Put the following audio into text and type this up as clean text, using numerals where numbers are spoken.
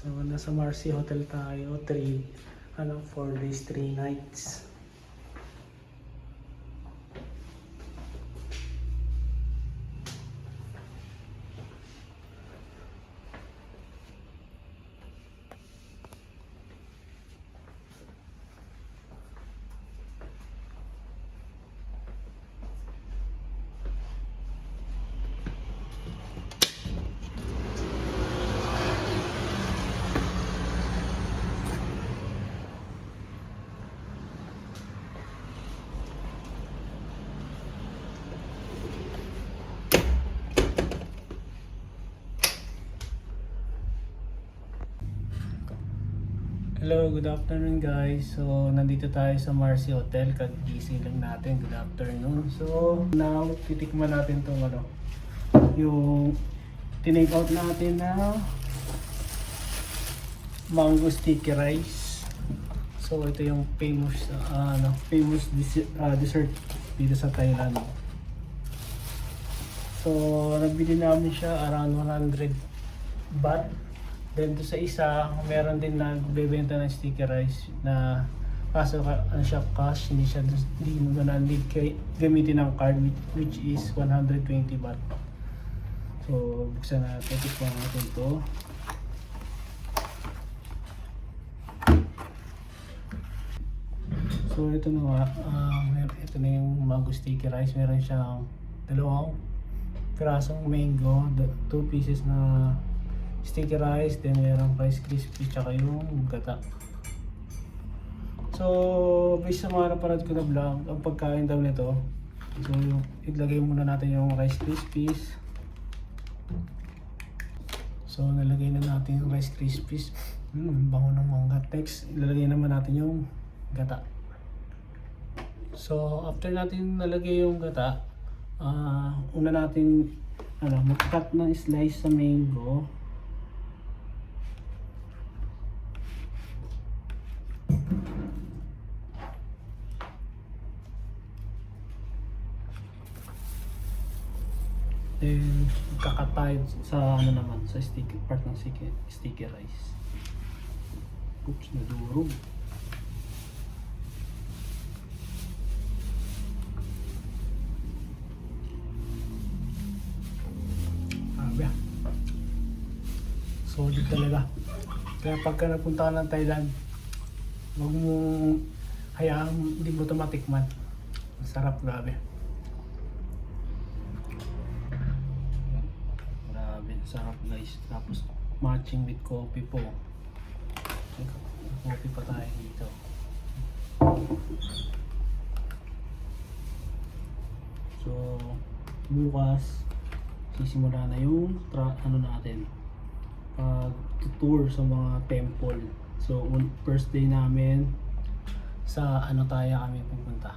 So, nasa Marcy Hotel tayo, 4 days, 3 nights. Hello, good afternoon guys. So, nandito tayo sa Marcy Hotel. Kagising lang natin. Good afternoon. So, now, titikman natin itong yung tinake out natin na mango sticky rice. So, ito yung famous dessert dito sa Thailand. So, nagbili namin siya around 100 baht. Then to sa isa, meron din nagbebenta ng sticky rice na kaso ano siya, cash, hindi mo na need gamitin ng card which is 120 baht. So, buksan natin, tikman natin ito. So, ito na nga, ito na yung mango sticky rice. Meron siyang 2 pirasong mango, 2 pieces na sticky rice, then merong rice crispy, tsaka yung gata. So, based sa mga napanood ko na vlog, ang pagkain daw nito, so ilagay muna natin yung rice crispies. So, nalagay na natin yung rice crispies. Bango ng mangga. Next, ilalagay naman natin yung gata. So, after natin nalagay yung gata, una natin mag-cut ng slice sa mango. Then, kakatay sa sa sticky part ng sticky rice. Oops, nadurog. Solid talaga. Kaya pagka napunta ka ng Thailand, huwag mong hayaan hindi mo ito matikman. Masarap, grabe. Sarap guys, tapos matching with coffee po. Coffee pa tayo dito. So bukas sisimula na yung natin pag tour sa mga temple. So first day namin sa tayo kami pupunta.